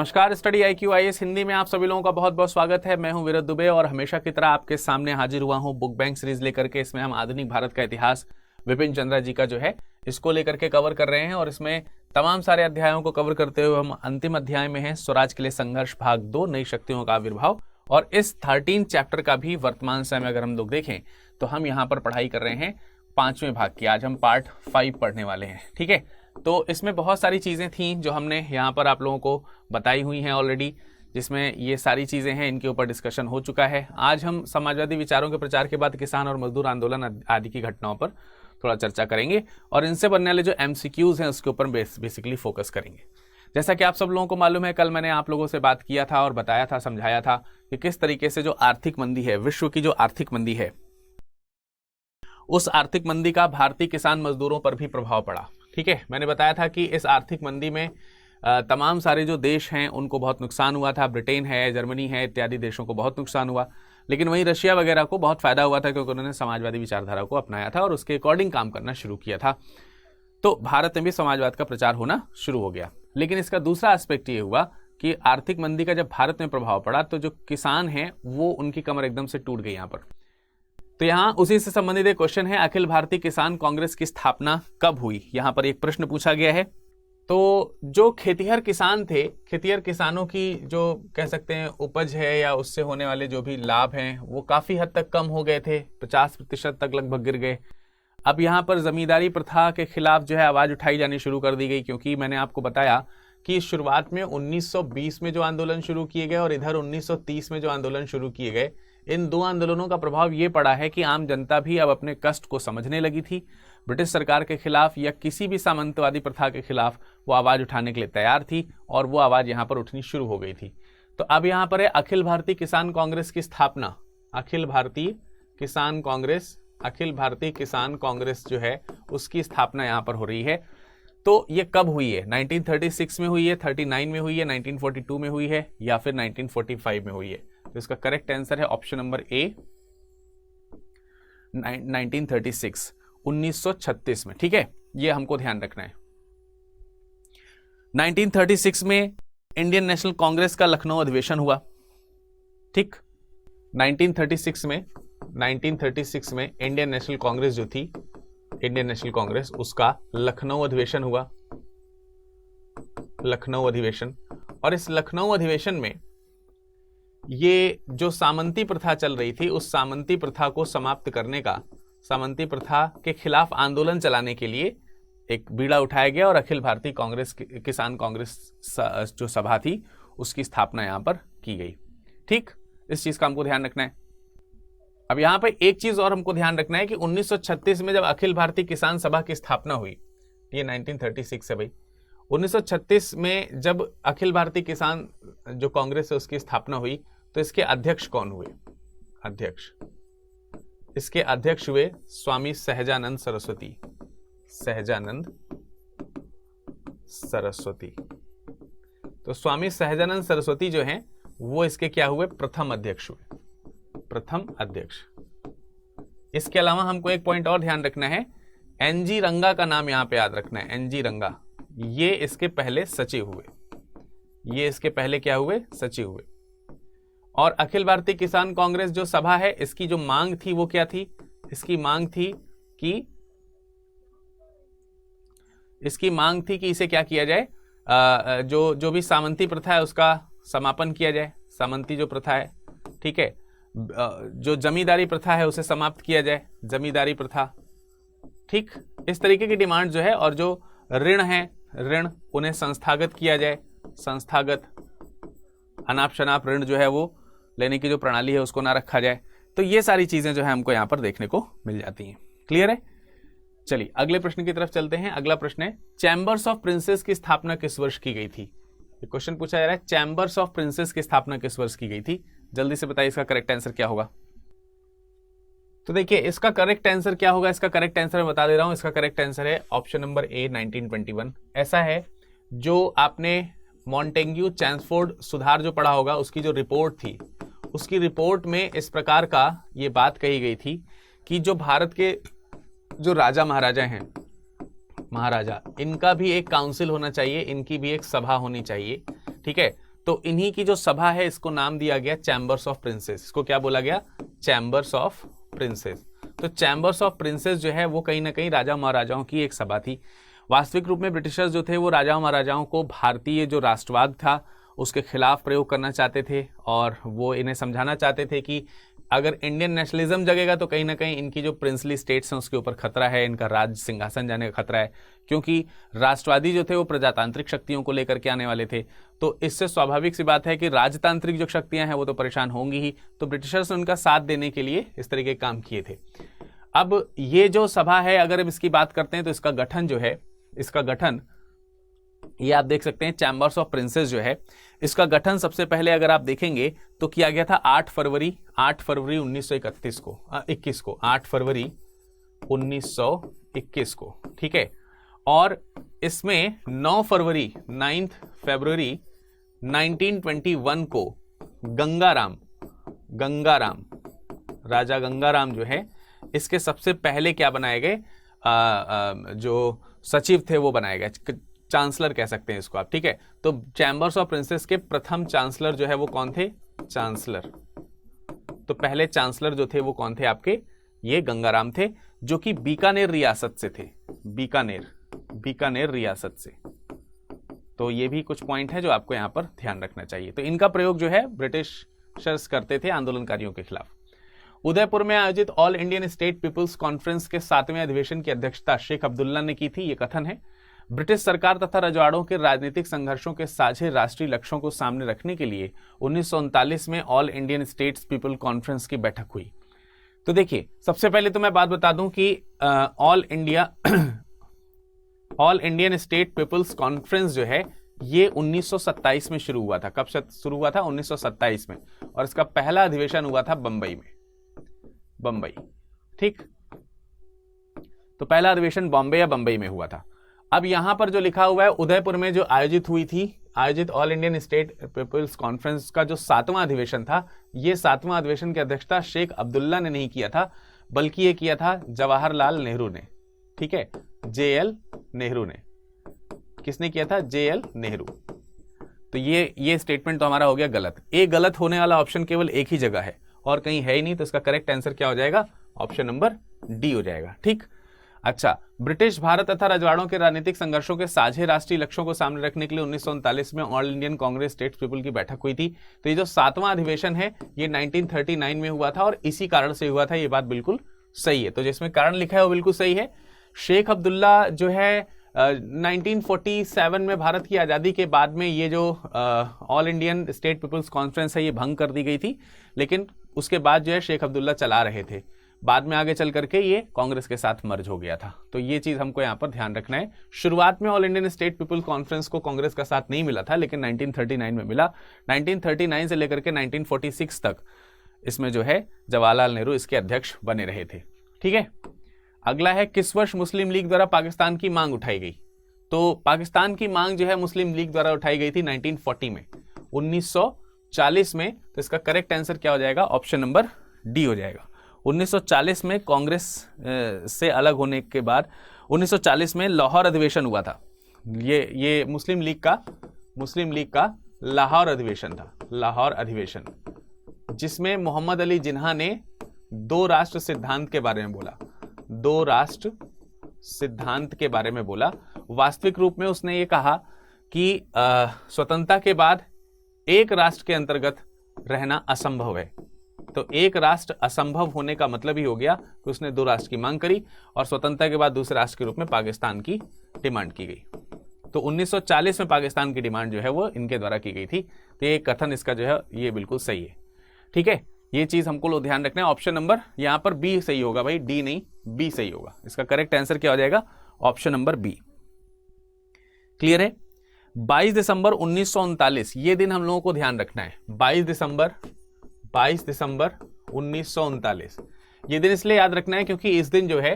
नमस्कार, study IQ IAS Hindi में आप सभी लोगों का बहुत बहुत स्वागत है। मैं हूं वीरत दुबे और हमेशा की तरह आपके सामने हाजिर हुआ हूं बुक बैंक सीरीज लेकर के। इसमें हम आधुनिक भारत का इतिहास विपिन चंद्रा जी का जो है इसको लेकर के कवर कर रहे हैं और इसमें तमाम सारे अध्यायों को कवर करते हुए हम अंतिम अध्याय में हैं स्वराज के लिए संघर्ष भाग 2 नई शक्तियों का आविर्भाव। और इस 13 चैप्टर का भी वर्तमान समय अगर हम लोग देखें तो हम यहाँ पर पढ़ाई कर रहे हैं 5वें भाग की। आज हम पार्ट 5 पढ़ने वाले हैं, ठीक है। तो इसमें बहुत सारी चीज़ें थी जो हमने यहाँ पर आप लोगों को बताई हुई हैं ऑलरेडी, जिसमें ये सारी चीज़ें हैं, इनके ऊपर डिस्कशन हो चुका है। आज हम समाजवादी विचारों के प्रचार के बाद किसान और मजदूर आंदोलन आदि की घटनाओं पर थोड़ा चर्चा करेंगे और इनसे बनने वाले जो MCQs हैं उसके ऊपर बेसिकली फोकस करेंगे। जैसा कि आप सब लोगों को मालूम है, कल मैंने आप लोगों से बात किया था और बताया था, समझाया था कि किस तरीके से जो आर्थिक मंदी है, विश्व की जो आर्थिक मंदी है, उस आर्थिक मंदी का भारतीय किसान मजदूरों पर भी प्रभाव पड़ा। ठीक है, मैंने बताया था कि इस आर्थिक मंदी में तमाम सारे जो देश हैं उनको बहुत नुकसान हुआ था। ब्रिटेन है, जर्मनी है, इत्यादि देशों को बहुत नुकसान हुआ, लेकिन वहीं रशिया वगैरह को बहुत फायदा हुआ था क्योंकि उन्होंने समाजवादी विचारधारा को अपनाया था और उसके अकॉर्डिंग काम करना शुरू किया था। तो भारत में भी समाजवाद का प्रचार होना शुरू हो गया। लेकिन इसका दूसरा एस्पेक्ट ये हुआ कि आर्थिक मंदी का जब भारत में प्रभाव पड़ा तो जो किसान हैं वो उनकी कमर एकदम से टूट गई यहाँ पर। तो यहाँ उसी से संबंधित एक क्वेश्चन है, अखिल भारतीय किसान कांग्रेस की स्थापना कब हुई? यहाँ पर एक प्रश्न पूछा गया है। तो जो खेतिहर किसान थे, खेतिहर किसानों की जो कह सकते हैं उपज है या उससे होने वाले जो भी लाभ हैं वो काफ़ी हद तक कम हो गए थे, 50% तक लगभग गिर गए। अब यहाँ पर जमींदारी प्रथा के खिलाफ जो है आवाज़ उठाई जानी शुरू कर दी गई, क्योंकि मैंने आपको बताया कि शुरुआत में 1920 में जो आंदोलन शुरू किए गए और इधर 1930 में जो आंदोलन शुरू किए गए, इन दो आंदोलनों का प्रभाव ये पड़ा है कि आम जनता भी अब अपने कष्ट को समझने लगी थी। ब्रिटिश सरकार के खिलाफ या किसी भी सामंतवादी प्रथा के खिलाफ वो आवाज़ उठाने के लिए तैयार थी और वो आवाज़ यहाँ पर उठनी शुरू हो गई थी। तो अब यहाँ पर है अखिल भारतीय किसान कांग्रेस की स्थापना। अखिल भारतीय किसान कांग्रेस, अखिल भारतीय किसान कांग्रेस जो है उसकी स्थापना यहाँ पर हो रही है। तो ये कब हुई है? 1936 में हुई है, 39 में हुई है, 1942 में हुई है या फिर 1945 में हुई है? तो इसका करेक्ट आंसर है ऑप्शन नंबर ए, 1936, 1936 में। ठीक है, ये हमको ध्यान रखना है। 1936 में इंडियन नेशनल कांग्रेस का लखनऊ अधिवेशन हुआ। ठीक, 1936 में इंडियन नेशनल कांग्रेस जो थी, इंडियन नेशनल कांग्रेस, उसका लखनऊ अधिवेशन हुआ, लखनऊ अधिवेशन। और इस लखनऊ अधिवेशन में ये जो सामंती प्रथा चल रही थी, उस सामंती प्रथा को समाप्त करने का, सामंती प्रथा के खिलाफ आंदोलन चलाने के लिए एक बीड़ा उठाया गया और अखिल भारतीय कांग्रेस, किसान कांग्रेस जो सभा थी उसकी स्थापना यहां पर की गई। ठीक, इस चीज का हमको ध्यान रखना है। अब यहां पर एक चीज और हमको ध्यान रखना है कि 1936 में जब अखिल भारतीय किसान सभा की स्थापना हुई, ये 1936 है भाई, 1936 में जब अखिल भारतीय किसान जो कांग्रेस है उसकी स्थापना हुई तो इसके अध्यक्ष कौन हुए? अध्यक्ष, इसके अध्यक्ष हुए स्वामी सहजानंद सरस्वती, सहजानंद सरस्वती। तो स्वामी सहजानंद सरस्वती जो हैं वो इसके क्या हुए? प्रथम अध्यक्ष हुए, प्रथम अध्यक्ष। इसके अलावा हमको एक पॉइंट और ध्यान रखना है, NG रंगा का नाम यहां पे याद रखना है। NG रंगा, ये इसके पहले सचिव हुए, ये इसके पहले क्या हुए? सचिव हुए। और अखिल भारतीय किसान कांग्रेस जो सभा है, इसकी जो मांग थी वो क्या थी? इसकी मांग थी कि इसे क्या किया जाए, जो भी सामंती प्रथा है उसका समापन किया जाए, सामंती जो प्रथा है, ठीक है, जो जमींदारी प्रथा है उसे समाप्त किया जाए, जमींदारी प्रथा। ठीक, इस तरीके की डिमांड जो है, और जो ऋण है, ऋण उन्हें संस्थागत किया जाए, संस्थागत, अनाप शनाप ऋण जो है वो लेने की जो प्रणाली है उसको ना रखा जाए। तो ये सारी चीजें जो है हमको यहां पर देखने को मिल जाती हैं। क्लियर है? चलिए अगले प्रश्न की तरफ चलते हैं। अगला प्रश्न है, चैम्बर्स ऑफ प्रिंसेस की स्थापना किस वर्ष की गई थी? ये क्वेश्चन पूछा जा रहा है, चैम्बर्स ऑफ प्रिंसेस की स्थापना किस वर्ष की गई थी? जल्दी से बताइए इसका करेक्ट आंसर क्या होगा। तो देखिए इसका करेक्ट आंसर क्या होगा, इसका करेक्ट आंसर मैं बता दे रहा हूं। इसका करेक्ट आंसर है ऑप्शन नंबर ए, 1921। ऐसा है, जो आपने मॉन्टेग्यू चैम्सफोर्ड सुधार जो पढ़ा होगा, उसकी जो रिपोर्ट थी, उसकी रिपोर्ट में इस प्रकार का ये बात कही गई थी कि जो भारत के जो राजा महाराजा हैं, महाराजा, इनका भी एक काउंसिल होना चाहिए, इनकी भी एक सभा होनी चाहिए। ठीक है, तो इन्हीं की जो सभा है इसको नाम दिया गया चैम्बर्स ऑफ प्रिंसेस। इसको क्या बोला गया? Chambers of princess. तो चैम्बर्स ऑफ प्रिंसेस जो है वो कहीं ना कहीं राजा महाराजाओं की एक सभा थी। वास्तविक रूप में ब्रिटिशर्स जो थे वो राजा महाराजाओं को भारतीय जो राष्ट्रवाद था उसके खिलाफ प्रयोग करना चाहते थे, और वो इन्हें समझाना चाहते थे कि अगर इंडियन नेशनलिज्म जगेगा तो कहीं ना कहीं इनकी जो प्रिंसली स्टेट्स हैं उसके ऊपर खतरा है, इनका राज सिंहासन जाने का खतरा है, क्योंकि राष्ट्रवादी जो थे वो प्रजातांत्रिक शक्तियों को लेकर के आने वाले थे। तो इससे स्वाभाविक सी बात है कि राजतांत्रिक जो शक्तियां हैं वो तो परेशान होंगी ही। तो ब्रिटिशर्स ने उनका साथ देने के लिए इस तरीके के काम किए थे। अब ये जो सभा है, अगर हम इसकी बात करते हैं तो इसका गठन जो है, इसका गठन ये आप देख सकते हैं चैम्बर्स ऑफ प्रिंसेस जो है, इसका गठन सबसे पहले अगर आप देखेंगे तो किया गया था 8 फरवरी 1921 को 8 फरवरी 1921 को, ठीक है। और इसमें 9 फरवरी 9 फरवरी 1921 को गंगाराम राजा गंगाराम जो है इसके सबसे पहले क्या बनाए गए, जो सचिव थे वो बनाए गए, चांसलर कह सकते हैं इसको आप, ठीक है। तो चैम्बर्स ऑफ प्रिंसेस के प्रथम चांसलर जो है वो कौन थे? चांसलर। तो पहले चांसलर जो थे वो कौन थे आपके? ये गंगाराम थे, जो कि बीकानेर रियासत से थे, बीकानेर रियासत से। तो ये भी कुछ पॉइंट है जो आपको यहां पर ध्यान रखना चाहिए। तो इनका प्रयोग जो है ब्रिटिशर्स करते थे आंदोलनकारियों के खिलाफ। उदयपुर में आयोजित All Indian State Peoples Conference के 7वें अधिवेशन की अध्यक्षता शेख अब्दुल्ला ने की थी। ये कथन है, ब्रिटिश सरकार तथा रजवाड़ों के राजनीतिक संघर्षों के साझे राष्ट्रीय लक्ष्यों को सामने रखने के लिए 1939 में all Indian states people conference की बैठक हुई। तो देखिए, सबसे पहले तो मैं बात बता दूं कि All Indian State Peoples Conference जो है ये 1927 में शुरू हुआ था। कब शुरू हुआ था? 1927 में। और इसका पहला अधिवेशन हुआ था बंबई में, ठीक। तो पहला अधिवेशन बॉम्बे या बंबई में हुआ था। अब यहां पर जो लिखा हुआ है, उदयपुर में जो आयोजित All Indian State Peoples Conference का जो 7वां अधिवेशन था, ये 7वां अधिवेशन की अध्यक्षता शेख अब्दुल्ला ने नहीं किया था, बल्कि ये किया था जवाहरलाल नेहरू ने, ठीक है, JL नेहरू ने। किसने किया था? JL नेहरू। तो ये स्टेटमेंट तो हमारा हो गया गलत। गलत होने वाला ऑप्शन केवल एक ही जगह है और कहीं है ही नहीं, तो इसका करेक्ट आंसर क्या हो जाएगा? ऑप्शन नंबर डी हो जाएगा, ठीक। अच्छा, ब्रिटिश भारत तथा रजवाड़ों के राजनीतिक संघर्षों के साझे राष्ट्रीय लक्ष्यों को सामने रखने के लिए 1939 में all Indian Congress states people की बैठक हुई थी। तो ये जो 7वां अधिवेशन है ये 1939 में हुआ था और इसी कारण से हुआ था। ये बात बिल्कुल सही है। तो जिसमें कारण लिखा है वो बिल्कुल सही है। शेख अब्दुल्ला जो है 1947 में भारत की आज़ादी के बाद में ये जो All Indian State Peoples Conference है ये भंग कर दी गई थी, लेकिन उसके बाद जो है शेख अब्दुल्ला चला रहे थे। बाद में आगे चल करके ये कांग्रेस के साथ मर्ज हो गया था। तो ये चीज हमको यहाँ पर ध्यान रखना है। शुरुआत में all Indian state people conference को कांग्रेस का साथ नहीं मिला था, लेकिन 1939 में मिला। 1939 से लेकर के 1946 तक इसमें जो है जवाहरलाल नेहरू इसके अध्यक्ष बने रहे थे, ठीक है। अगला है, किस वर्ष मुस्लिम लीग द्वारा पाकिस्तान की मांग उठाई गई? तो पाकिस्तान की मांग जो है मुस्लिम लीग द्वारा उठाई गई थी 1940 में, 1940 में। तो इसका करेक्ट आंसर क्या हो जाएगा? ऑप्शन नंबर डी हो जाएगा। 1940 में कांग्रेस से अलग होने के बाद 1940 में लाहौर अधिवेशन हुआ था। ये मुस्लिम लीग का लाहौर अधिवेशन था, लाहौर अधिवेशन, जिसमें मोहम्मद अली जिन्ना ने 2 राष्ट्र सिद्धांत के बारे में बोला, 2 राष्ट्र सिद्धांत के बारे में बोला। वास्तविक रूप में उसने ये कहा कि स्वतंत्रता के बाद एक राष्ट्र के अंतर्गत रहना असंभव है। तो एक राष्ट्र असंभव होने का मतलब ही हो गया कि उसने 2 राष्ट्र की मांग करी और स्वतंत्रता के बाद दूसरे राष्ट्र के रूप में पाकिस्तान की डिमांड की गई। तो 1940 में पाकिस्तान की डिमांड जो है वो इनके द्वारा की गई थी। तो ये कथन इसका जो है ये बिल्कुल सही है, ठीक है। ये चीज हमको ध्यान रखना है। ऑप्शन नंबर यहां पर बी सही होगा भाई, डी नहीं, बी सही होगा। इसका करेक्ट आंसर क्या हो जाएगा? Option number B. क्लियर है? 22 दिसंबर 1939 ये दिन हम लोगों को ध्यान रखना है। 22 दिसंबर 1939 ये दिन इसलिए याद रखना है क्योंकि इस दिन जो है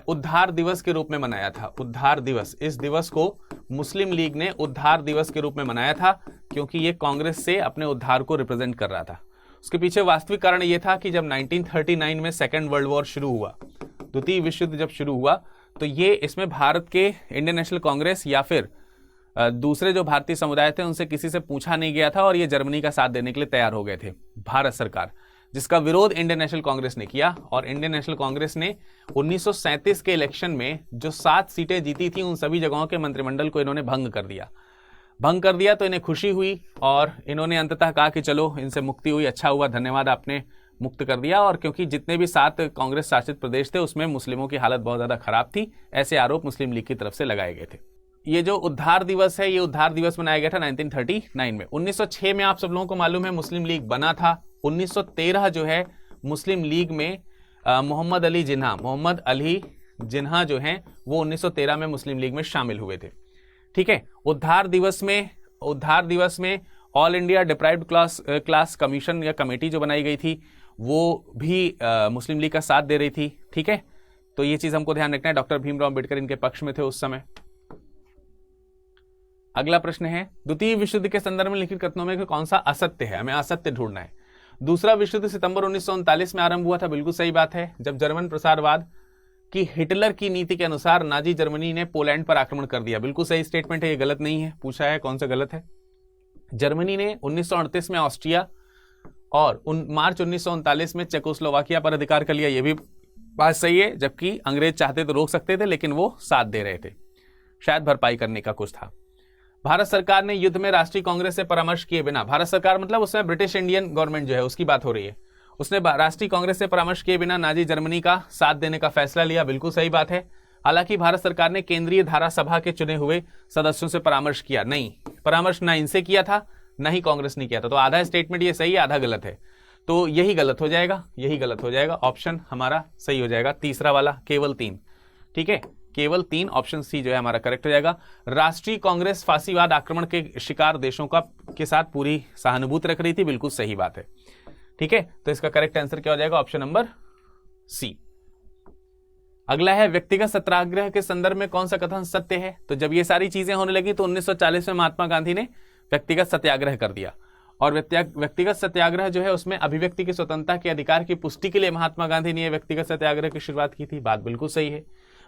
उद्धार दिवस के रूप में मनाया था। उद्धार दिवस, इस दिवस को मुस्लिम लीग ने उद्धार दिवस के रूप में मनाया था क्योंकि ये कांग्रेस से अपने उद्धार को रिप्रेजेंट कर रहा था। उसके पीछे वास्तविक कारण यह था कि जब 1939 में सेकेंड वर्ल्ड वॉर शुरू हुआ, द्वितीय विश्व युद्ध जब शुरू हुआ, तो ये इसमें भारत के इंडियन नेशनल कांग्रेस या फिर दूसरे जो भारतीय समुदाय थे उनसे किसी से पूछा नहीं गया था और ये जर्मनी का साथ देने के लिए तैयार हो गए थे। भारत सरकार, जिसका विरोध इंडियन नेशनल कांग्रेस ने किया, और इंडियन नेशनल कांग्रेस ने 1937 के इलेक्शन में जो 7 सीटें जीती थी उन सभी जगहों के मंत्रिमंडल को इन्होंने भंग कर दिया। तो इन्हें खुशी हुई और इन्होंने अंततः कहा कि चलो इनसे मुक्ति हुई, अच्छा हुआ, धन्यवाद, आपने मुक्त कर दिया। और क्योंकि जितने भी 7 कांग्रेस शासित प्रदेश थे उसमें मुस्लिमों की हालत बहुत ज्यादा खराब थी, ऐसे आरोप मुस्लिम लीग की तरफ से लगाए गए थे। ये जो उद्धार दिवस है, ये उद्धार दिवस मनाया गया था 1939 में। 1906 में आप सब लोगों को मालूम है मुस्लिम लीग बना था। 1913 जो है मुस्लिम लीग में मोहम्मद अली जिन्हा जो हैं वो 1913 में मुस्लिम लीग में शामिल हुए थे। ठीक है, उद्धार दिवस में all India deprived class commission या कमेटी जो बनाई गई थी वो भी मुस्लिम लीग का साथ दे रही थी। ठीक है, तो ये चीज हमको ध्यान रखना है। डॉक्टर भीमराव अंबेडकर इनके पक्ष में थे उस समय। अगला प्रश्न है, द्वितीय विश्व युद्ध के संदर्भ में लिखित कथनों में कौन सा असत्य है? हमें असत्य ढूंढना है। दूसरा विश्व युद्ध सितंबर 1939 में आरंभ हुआ था, बिल्कुल सही बात है, जब जर्मन प्रसारवाद की हिटलर की नीति के अनुसार नाजी जर्मनी ने पोलैंड पर आक्रमण कर दिया। बिल्कुल सही स्टेटमेंट है, ये गलत नहीं है। पूछा है कौन सा गलत है। जर्मनी ने 1938 में ऑस्ट्रिया और मार्च 1939 में चेकोस्लोवाकिया पर अधिकार कर लिया, ये भी बात सही है, जबकि अंग्रेज चाहते तो रोक सकते थे लेकिन वो साथ दे रहे थे, शायद भरपाई करने का कुछ था। भारत सरकार ने युद्ध में राष्ट्रीय कांग्रेस से परामर्श किए बिना, भारत सरकार मतलब उसमें ब्रिटिश इंडियन गवर्नमेंट जो है उसकी बात हो रही है, उसने राष्ट्रीय कांग्रेस से परामर्श किए बिना नाजी जर्मनी का साथ देने का फैसला लिया। बिल्कुल सही बात है। हालांकि भारत सरकार ने केंद्रीय धारा सभा के चुने हुए सदस्यों से परामर्श किया नहीं, परामर्श ना इनसे किया था ना ही कांग्रेस ने किया था। तो आधा स्टेटमेंट ये सही है, आधा गलत है, तो यही गलत हो जाएगा। ऑप्शन हमारा सही हो जाएगा, तीसरा वाला, केवल 3। ठीक है, केवल 3, ऑप्शन सी जो है हमारा करेक्ट हो जाएगा। राष्ट्रीय कांग्रेस फांसीवाद आक्रमण के शिकार देशों के साथ पूरी सहानुभूति रख रही थी, बिल्कुल सही बात है। ठीक है, तो इसका करेक्ट आंसर क्या हो जाएगा? Option number C. अगला है, व्यक्तिगत सत्याग्रह के संदर्भ में कौन सा कथन सत्य है? तो जब ये सारी चीजें होने लगी तो 1940 में महात्मा गांधी ने व्यक्तिगत सत्याग्रह कर दिया, और व्यक्तिगत सत्याग्रह जो है उसमें अभिव्यक्ति की स्वतंत्रता के अधिकार की पुष्टि के लिए महात्मा गांधी ने व्यक्तिगत सत्याग्रह की शुरुआत की थी। बात बिल्कुल सही है।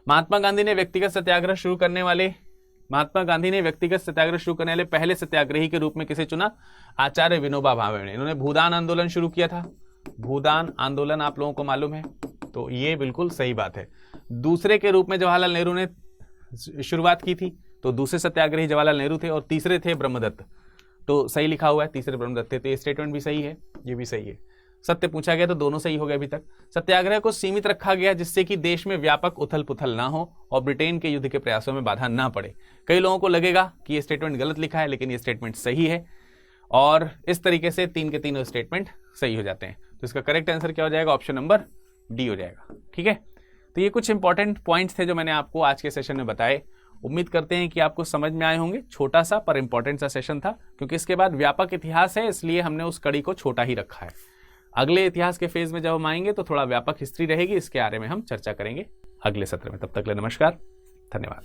महात्मा गांधी ने व्यक्तिगत सत्याग्रह शुरू करने वाले पहले सत्याग्रही के रूप में किसे चुना? आचार्य विनोबा भावे ने। इन्होंने भूदान आंदोलन शुरू किया था। भूदान आंदोलन आप लोगों को मालूम है, तो ये बिल्कुल सही बात है। दूसरे के रूप में जवाहरलाल नेहरू ने शुरुआत की थी, तो दूसरे सत्याग्रही जवाहरलाल नेहरू थे, और तीसरे थे ब्रह्मदत्त। तो सही लिखा हुआ है, तीसरे ब्रह्मदत्त थे, तो ये स्टेटमेंट भी सही है, ये भी सही है। सत्य पूछा गया तो दोनों सही हो गए अभी तक। सत्याग्रह को सीमित रखा गया जिससे कि देश में व्यापक उथल पुथल ना हो और ब्रिटेन के युद्ध के प्रयासों में बाधा ना पड़े। कई लोगों को लगेगा कि ये स्टेटमेंट गलत लिखा है, लेकिन ये स्टेटमेंट सही है, और इस तरीके से 3 के 3 स्टेटमेंट सही हो जाते हैं। तो इसका करेक्ट आंसर क्या हो जाएगा? ऑप्शन नंबर डी हो जाएगा। ठीक है, तो ये कुछ इंपॉर्टेंट पॉइंट्स थे जो मैंने आपको आज के सेशन में बताए। उम्मीद करते हैं कि आपको समझ में आए होंगे। छोटा सा पर इंपॉर्टेंट सा सेशन था, क्योंकि इसके बाद व्यापक इतिहास है, इसलिए हमने उस कड़ी को छोटा ही रखा है। अगले इतिहास के फेज में जब हम आएंगे तो थोड़ा व्यापक हिस्ट्री रहेगी, इसके बारे में हम चर्चा करेंगे अगले सत्र में। तब तक के लिए नमस्कार, धन्यवाद।